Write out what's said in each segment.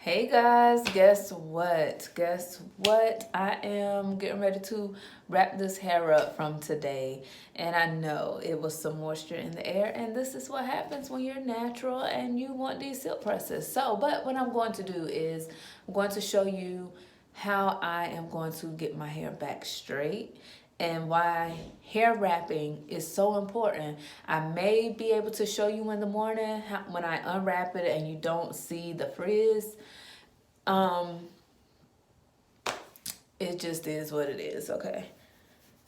Hey guys, guess what? Guess what? I am getting ready to wrap this hair up from today. And I know it was some moisture in the air. And this is what happens when you're natural and you want these silk presses. But what I'm going to do is I'm going to show you how I am going to get my hair back straight and why hair wrapping is so important. I may be able to show you in the morning when I unwrap it and you don't see the frizz. Um, it just is what it is, okay?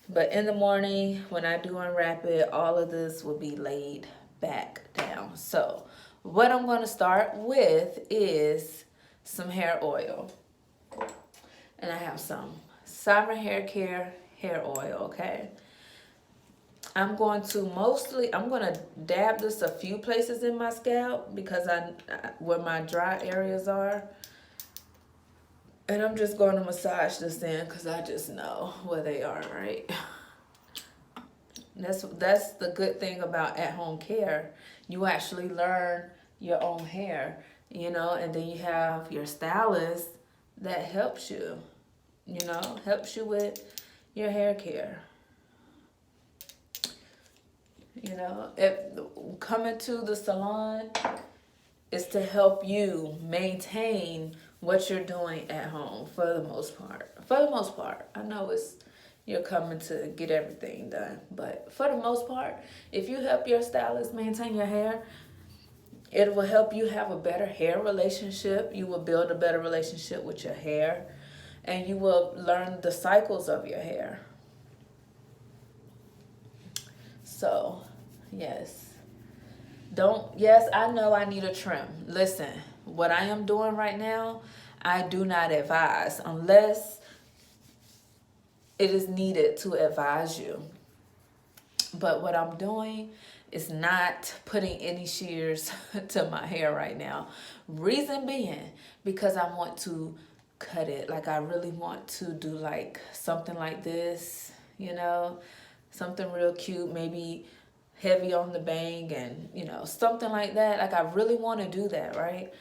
But in the morning, when I do unwrap it, all of this will be laid back down. So what I'm going to start with is some hair oil. And I have some Sovereign Hair Care hair oil, okay? I'm going to dab this a few places in my scalp because where my dry areas are. And I'm just going to massage this in because I just know where they are, right? That's the good thing about at-home care. You actually learn your own hair, and then you have your stylist that helps you, helps you with your hair care. If coming to the salon is to help you maintain what you're doing at home for the most part. I know you're coming to get everything done, but for the most part, if you help your stylist maintain your hair, it will help you have a better hair relationship. You will build a better relationship with your hair, and you will learn the cycles of your hair. So, yes, I know I need a trim. Listen, what I am doing right now, I do not advise unless it is needed to advise you. But what I'm doing is not putting any shears to my hair right now. Reason being, because I want to cut it. Like I really want to do like something like this, something real cute, maybe heavy on the bang and, something like that. Like I really want to do that, right?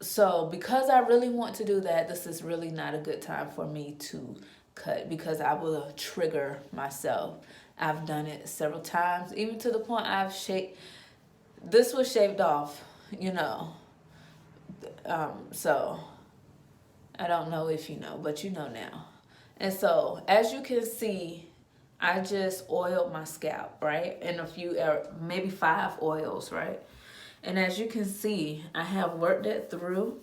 So because I really want to do that, this is really not a good time for me to cut because I will trigger myself. I've done it several times, even to the point this was shaved off, so I don't know if you know, but you know now. And so as you can see, I just oiled my scalp, right? And maybe 5 oils, right? And as you can see, I have worked it through.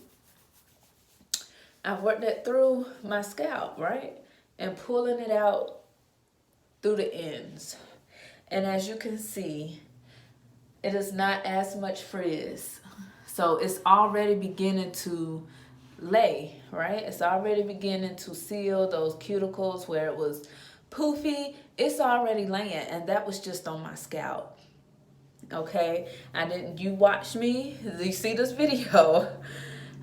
I've worked it through my scalp, right? And pulling it out through the ends. And as you can see, it is not as much frizz. So it's already beginning to lay, right? It's already beginning to seal those cuticles where it was poofy. It's already laying, and that was just on my scalp. Okay, you watch me, you see this video.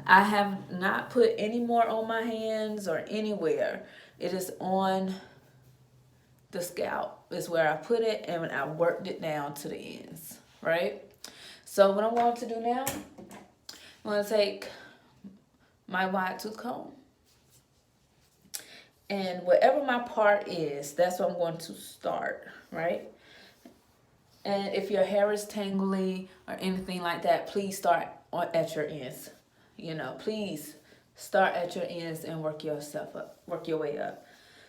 I have not put any more on my hands or anywhere. It is on the scalp is where I put it, and I worked it down to the ends, right? So what I'm going to do now, I'm going to take my wide tooth comb, and whatever my part is, that's what I'm going to start, right? And if your hair is tangly or anything like that, please start at your ends. Please start at your ends and work your way up.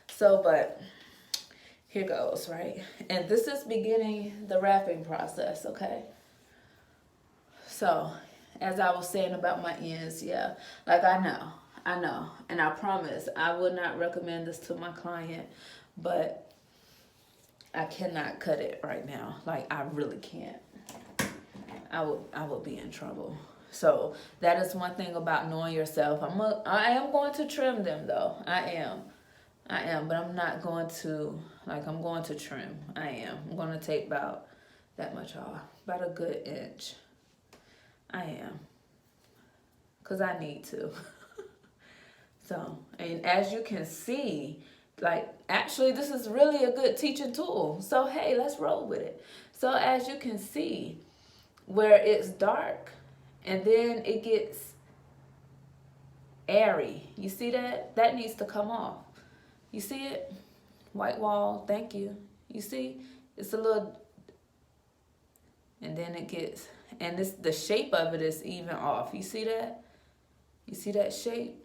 So, but here goes, right? And this is beginning the wrapping process, okay? So, as I was saying about my ends, yeah, like I know. And I promise I would not recommend this to my client, but I cannot cut it right now. Like I really can't. I would be in trouble. So that is one thing about knowing yourself. I am going to trim them though. I am, but I'm not going to I'm going to trim. I'm going to take about that much off, about a good inch. I am, cause I need to. So, and as you can see, actually this is really a good teaching tool. So hey, let's roll with it. So as you can see, where it's dark and then it gets airy. You see that? That needs to come off. You see it? White wall, thank you. You see? It's a little, and then it gets, and this, the shape of it is even off. You see that? You see that shape?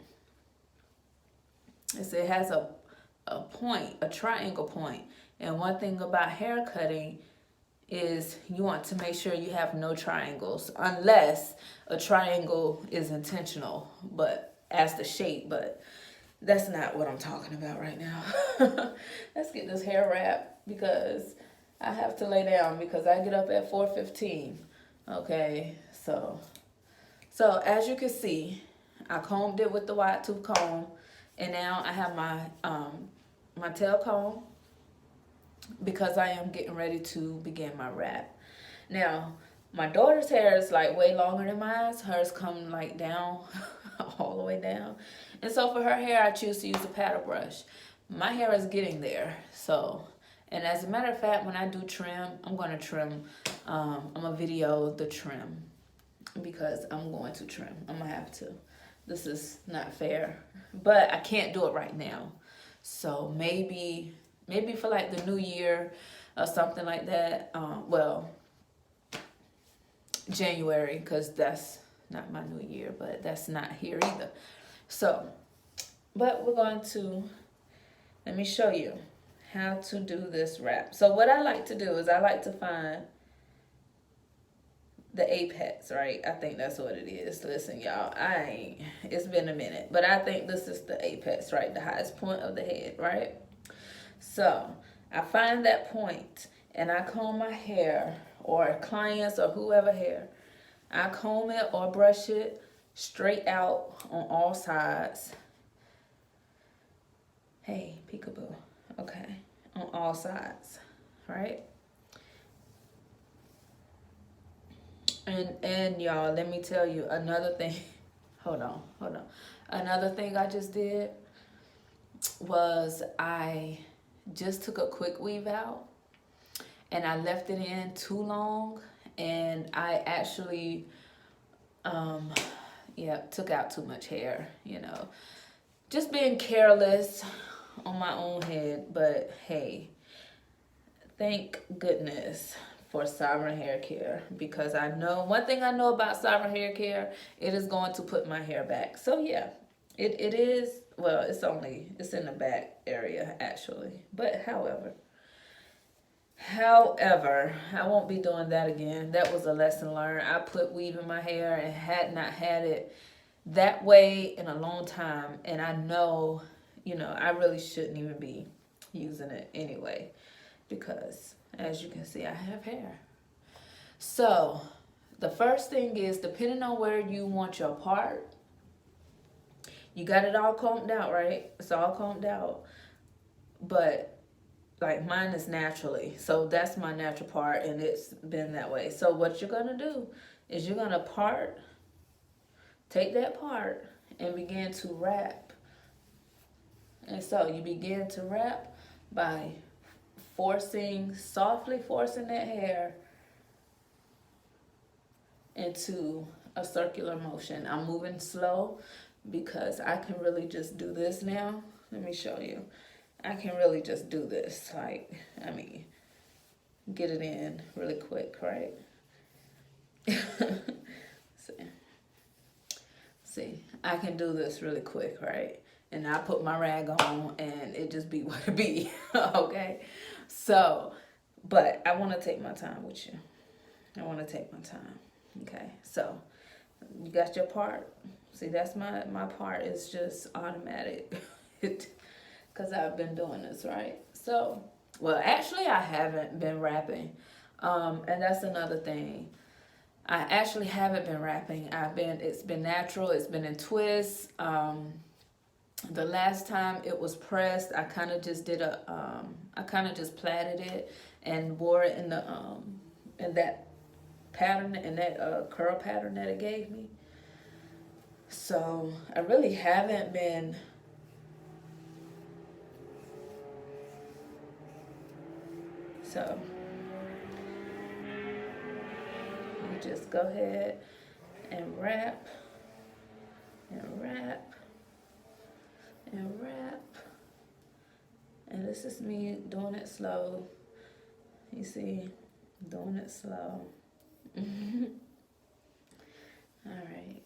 It has a point, a triangle point. And one thing about hair cutting is you want to make sure you have no triangles, unless a triangle is intentional, but as the shape, but that's not what I'm talking about right now. Let's get this hair wrapped because I have to lay down because I get up at 4:15. Okay, so as you can see, I combed it with the wide tooth comb, and now I have my my tail comb because I am getting ready to begin my wrap. Now, my daughter's hair is like way longer than mine. Hers come like down, all the way down. And so for her hair, I choose to use a paddle brush. My hair is getting there. So, and as a matter of fact, when I do trim, I'm going to trim. I'm going to video the trim because I'm going to trim. I'm going to have to. This is not fair, but I can't do it right now. So maybe for like the new year or something like that. Well, January, because that's not my new year, but that's not here either. So, but we're going to, let me show you how to do this wrap. So what I like to do is I like to find the apex, right? I think that's what it is. Listen, y'all, it's been a minute, but I think this is the apex, right? The highest point of the head, right? So I find that point and I comb my hair, or clients or whoever hair. I comb it or brush it straight out on all sides. Hey, peekaboo. Okay, on all sides, right? And y'all, let me tell you another thing. Hold on. Another thing I just did was I just took a quick weave out and I left it in too long, and I actually took out too much hair, you know. Just being careless on my own head, but hey, thank goodness for Sovereign Hair Care, because I know, one thing I know about Sovereign Hair Care, it is going to put my hair back. So yeah, it is, well, it's in the back area actually, but however, I won't be doing that again. That was a lesson learned. I put weave in my hair and had not had it that way in a long time. And I know, you know, I really shouldn't even be using it anyway, because as you can see, I have hair. So the first thing is, depending on where you want your part, you got it all combed out, right? It's all combed out. But like mine is naturally, so that's my natural part, and it's been that way. So what you're gonna do is you're gonna take that part and begin to wrap. And so you begin to wrap by softly forcing that hair into a circular motion. I'm moving slow because I can really just do this now. Let me show you. I can really just do this, like, I mean, get it in really quick, right? See, I can do this really quick, right? And I put my rag on and it just be what it be, okay? So, but I want to take my time with you. I want to take my time, okay? So, you got your part. See, that's my part is just automatic. Because I've been doing this, right? So, well, actually, I haven't been rapping. And that's another thing. I actually haven't been rapping. It's been natural. It's been in twists. The last time it was pressed, I kind of just plaited it and wore it in that pattern, in that curl pattern that it gave me. So, I really haven't been. So you just go ahead and wrap and wrap and wrap. And this is me doing it slow. You see, doing it slow. Alright,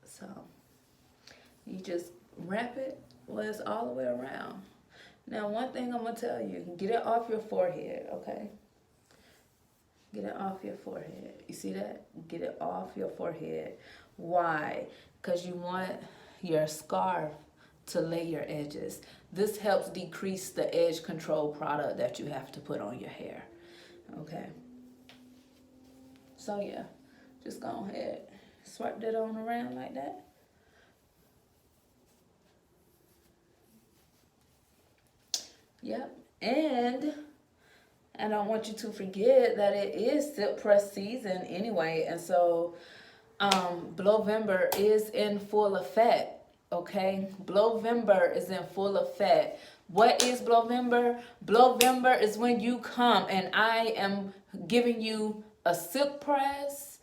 so you just wrap it well, it's all the way around. Now, one thing I'm going to tell you, get it off your forehead, okay? Get it off your forehead. You see that? Get it off your forehead. Why? Because you want your scarf to lay your edges. This helps decrease the edge control product that you have to put on your hair. Okay? So, yeah. Just go ahead. Swipe that on around like that. Yep. And I don't want you to forget that it is silk press season anyway. And so Blowvember is in full effect. Okay? Blowvember is in full effect. What is Blowvember? Blowvember is when you come and I am giving you a silk press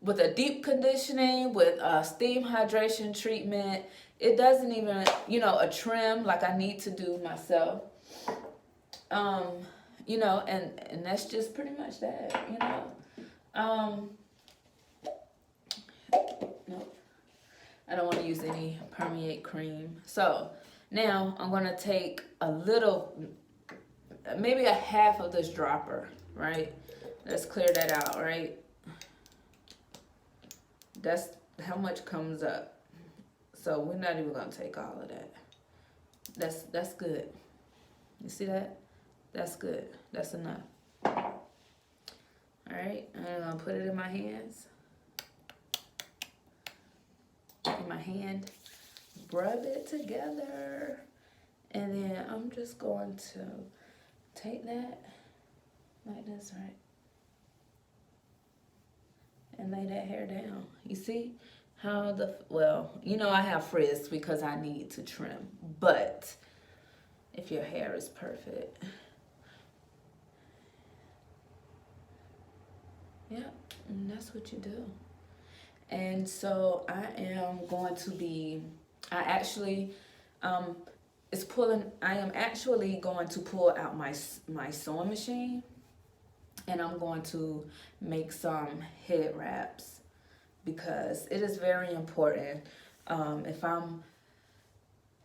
with a deep conditioning, with a steam hydration treatment. It doesn't even, a trim like I need to do myself. And that's just pretty much that, Nope. I don't want to use any permeate cream. So now I'm going to take a little, maybe a half of this dropper, right? Let's clear that out, right? That's how much comes up. So we're not even going to take all of that. That's good. You see that? That's good. That's enough. All right. I'm going to put it in my hands. In my hand. Rub it together. And then I'm just going to take that like this, right? And lay that hair down. You see how I have frizz because I need to trim. But if your hair is perfect. Yeah, and that's what you do. And so I am going to be, I am actually going to pull out my sewing machine, and I'm going to make some head wraps because it is very important. If I'm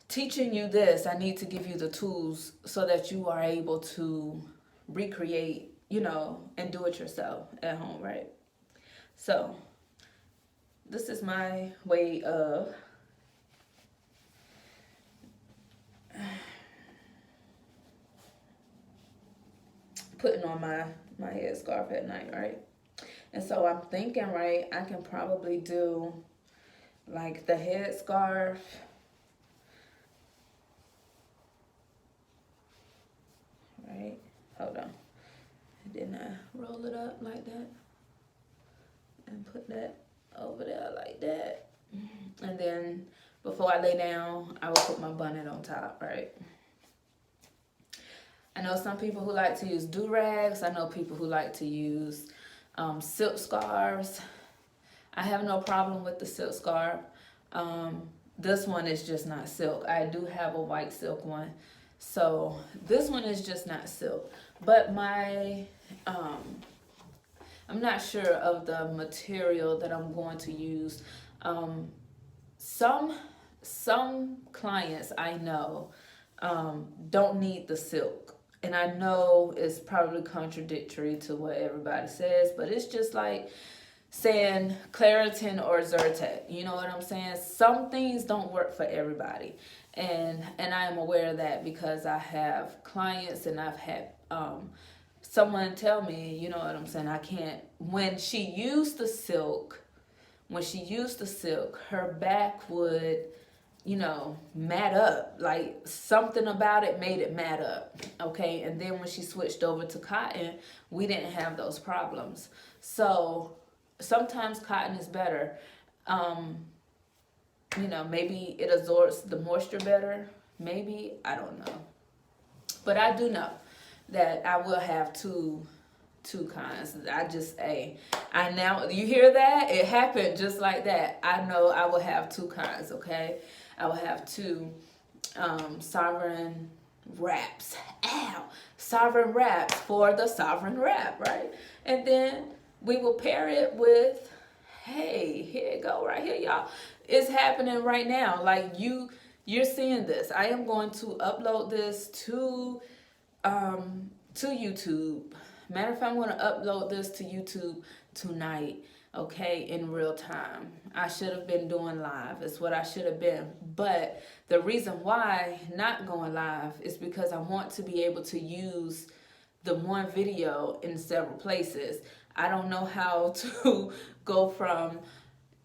teaching you this, I need to give you the tools so that you are able to recreate, and do it yourself at home, right? So this is my way of putting on my headscarf at night, right? And so I'm thinking, right, I can probably do like the headscarf. Right? Hold on. Then I roll it up like that and put that over there like that. And then before I lay down, I will put my bonnet on top, right? I know some people who like to use do-rags. I know people who like to use silk scarves. I have no problem with the silk scarf. This one is just not silk. I do have a white silk one. So this one is just not silk. But I'm not sure of the material that I'm going to use. Some clients I know don't need the silk. And I know it's probably contradictory to what everybody says, but it's just like saying Claritin or Zyrtec. You know what I'm saying? Some things don't work for everybody. And I am aware of that because I have clients and I've had someone tell me, you know what I'm saying, I can't, when she used the silk, her back would, mat up. Like something about it made it mat up. Okay. And then when she switched over to cotton, we didn't have those problems. So sometimes cotton is better. Maybe it absorbs the moisture better. Maybe, I don't know. But I do know that I will have two kinds. I now, you hear that? It happened just like that. I know I will have two kinds, okay? I will have two sovereign wraps. Ow! Sovereign wraps for the sovereign wrap, right? And then we will pair it with, hey, here you go, right here, y'all. It's happening right now. Like you're seeing this. I am going to upload this to YouTube. Matter of fact, I'm going to upload this to YouTube tonight, okay, in real time. I should have been doing live. It's what I should have been. But the reason why not going live is because I want to be able to use the one video in several places. I don't know how to go from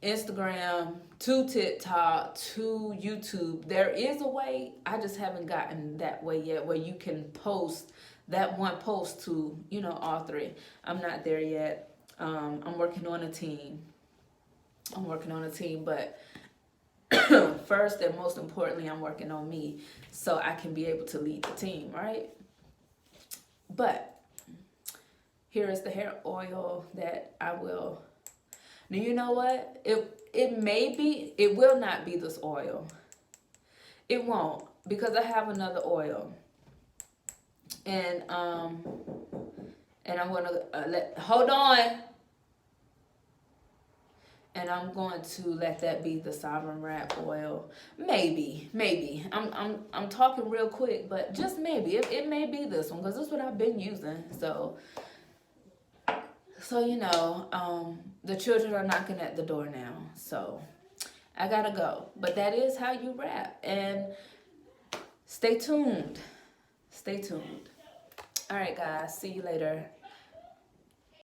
Instagram to TikTok to YouTube. There is a way, I just haven't gotten that way yet, where you can post that one post to, you know, all three. I'm not there yet. I'm working on a team. But first and most importantly, I'm working on me so I can be able to lead the team, right? But here is the hair oil that I will. Now, you know what? It will not be this oil. It won't, because I have another oil. And I'm gonna hold on. And I'm going to let that be the Sovereign Wrap oil. Maybe. I'm talking real quick, but just maybe it may be this one, because this is what I've been using. So you know, the children are knocking at the door now, so I gotta go. But that is how you wrap. And stay tuned. All right, guys. See you later.